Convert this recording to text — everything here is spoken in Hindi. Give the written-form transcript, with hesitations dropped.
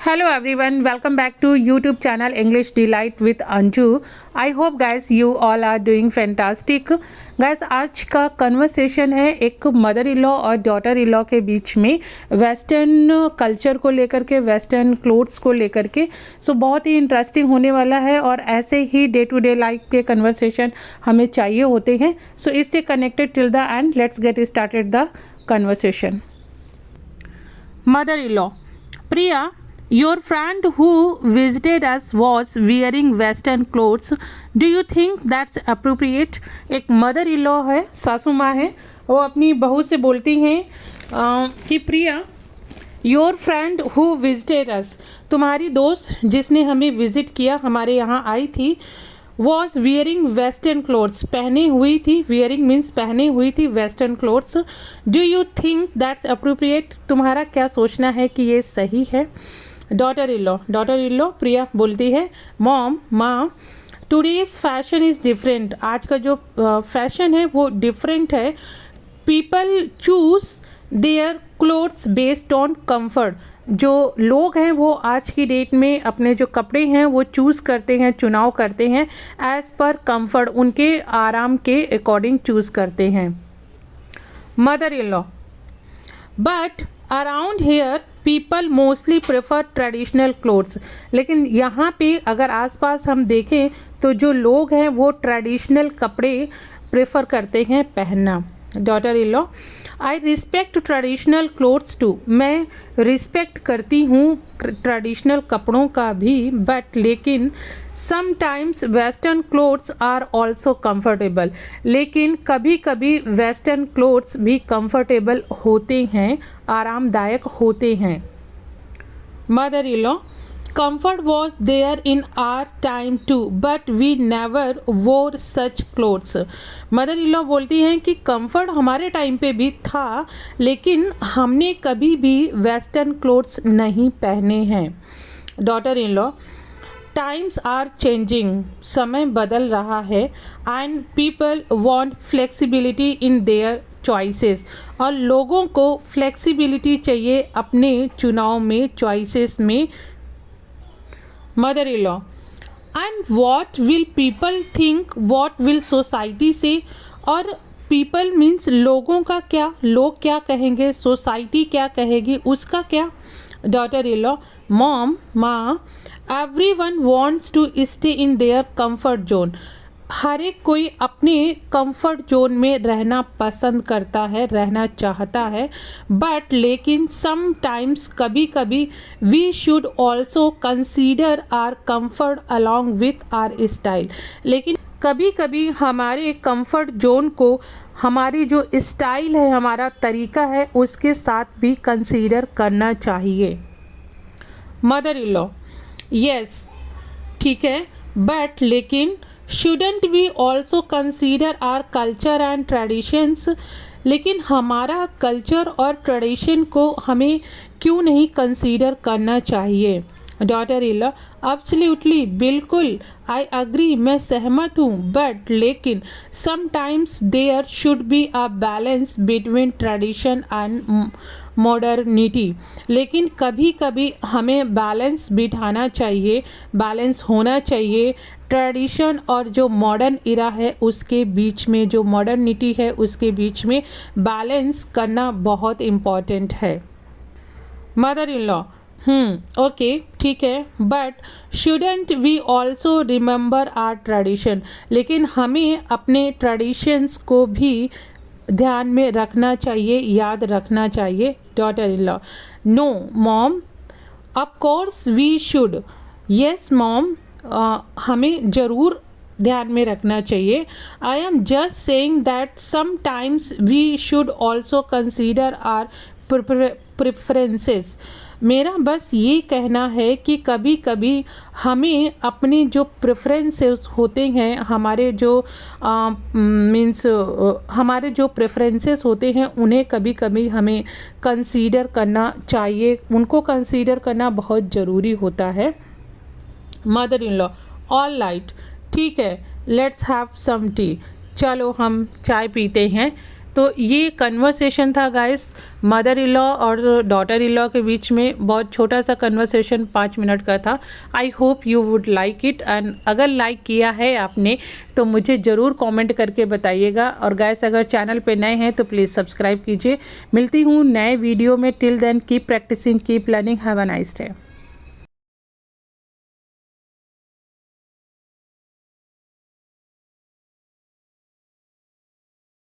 Hello everyone, welcome back to YouTube channel English Delight with Anju. I hope guys you all are doing fantastic. Guys आज का कन्वर्सेशन है एक मदर इन लॉ और डॉटर इन लॉ के बीच में वेस्टर्न कल्चर को लेकर के, वेस्टर्न क्लोथ्स को लेकर के। सो बहुत ही इंटरेस्टिंग होने वाला है और ऐसे ही डे टू डे लाइफ के कन्वर्सेशन हमें चाहिए होते हैं। So stay connected till the end, let's get started the conversation. Mother in law: Priya, your friend who visited us was wearing western clothes. Do you think that's appropriate? एक मदर इन लॉ है, सासू माँ है, वो अपनी बहू से बोलती हैं कि प्रिया, योर फ्रेंड हु विजिटेड अस, तुम्हारी दोस्त जिसने हमें विज़िट किया, हमारे यहाँ आई थी, वॉज वियरिंग वेस्टर्न क्लोथ्स, पहने हुई थी, वियरिंग मीन्स पहने हुई थी western clothes. Do you think that's appropriate? तुम्हारा क्या सोचना है कि ये सही है? डॉटर इन लॉ प्रिया बोलती है, मॉम, माँ, टुडेज फैशन इज़ डिफरेंट, आज का जो फैशन है वो डिफरेंट है। People choose their clothes based on comfort, जो लोग हैं वो आज की डेट में अपने जो कपड़े हैं वो चूज़ करते हैं, चुनाव करते हैं एज़ पर कंफर्ट, उनके आराम के अकॉर्डिंग चूज़ करते हैं। Mother in law: but around hair people mostly prefer traditional clothes, लेकिन यहाँ पे अगर आसपास हम देखें तो जो लोग हैं वो ट्रेडिशनल कपड़े प्रेफर करते हैं पहनना। Daughter in law: I respect traditional clothes too, मैं रिस्पेक्ट करती हूँ ट्रेडिशनल कपड़ों का भी, बट लेकिन sometimes western clothes are also comfortable, लेकिन कभी कभी वेस्टर्न क्लोथ्स भी कंफर्टेबल होते हैं, आरामदायक होते हैं। Mother in law: comfort was there in our time too, but we never wore such clothes. Mother in law बोलती हैं कि कंफर्ट हमारे टाइम पे भी था, लेकिन हमने कभी भी वेस्टर्न क्लोथ्स नहीं पहने हैं। Daughter in law: times are changing, समय बदल रहा है, and people want flexibility in their choices, और लोगों को फ्लेक्सिबिलिटी चाहिए अपने चुनाव में, चॉइसेस में। Mother in law: and what will people think, what will society से, और पीपल मीन्स लोगों का क्या, लोग क्या कहेंगे, सोसाइटी क्या कहेगी, उसका क्या। डॉटर इन लॉ: मॉम, माँ, everyone wants to stay in their comfort zone, हर एक कोई अपने कंफर्ट जोन में रहना पसंद करता है, रहना चाहता है, बट लेकिन समटाइम्स कभी कभी we should also consider our comfort along with our style, लेकिन कभी कभी हमारे कंफर्ट जोन को हमारी जो स्टाइल है, हमारा तरीका है, उसके साथ भी कंसीडर करना चाहिए। मदर इन लॉ: यस, ठीक है, बट लेकिन shouldn't we also consider our culture and traditions, लेकिन हमारा कल्चर और ट्रेडिशन को हमें क्यों नहीं कंसीडर करना चाहिए। डॉटर इन लॉ: एब्सोल्युटली, बिल्कुल, आई अग्री, मैं सहमत हूँ, बट लेकिन sometimes there should be a balance between tradition and modernity, लेकिन कभी कभी हमें बैलेंस बिठाना चाहिए, बैलेंस होना चाहिए ट्रेडिशन और जो मॉडर्न इरा है उसके बीच में, जो मॉडर्निटी है उसके बीच में बैलेंस करना बहुत इम्पॉर्टेंट है। मदर इन लॉ: ओके, ठीक है, but shouldn't we also remember our tradition, लेकिन हमें अपने ट्रेडिशंस को भी ध्यान में रखना चाहिए, याद रखना चाहिए। Daughter in law: no mom, of course we should, yes mom, हमें ज़रूर ध्यान में रखना चाहिए। I am just saying that sometimes we should also consider our preferences, मेरा बस ये कहना है कि कभी कभी हमें अपने जो प्रेफरेंसेस होते हैं, हमारे जो हमारे जो प्रेफरेंसेस होते हैं उन्हें कभी कभी हमें कंसीडर करना चाहिए, उनको कंसीडर करना बहुत ज़रूरी होता है। Mother in law: all right, ठीक है, लेट्स हैव सम टी, चलो हम चाय पीते हैं। तो ये कन्वर्सेशन था गाइस मदर इन लॉ और डॉटर इन लॉ के बीच में, बहुत छोटा सा कन्वर्सेशन 5 मिनट का था। I hope you would like it, and अगर लाइक किया है आपने तो मुझे ज़रूर कमेंट करके बताइएगा। और गाइस अगर चैनल पे नए हैं तो प्लीज़ सब्सक्राइब कीजिए। मिलती हूँ नए वीडियो में। Till then keep practising, keep learning, have a nice day.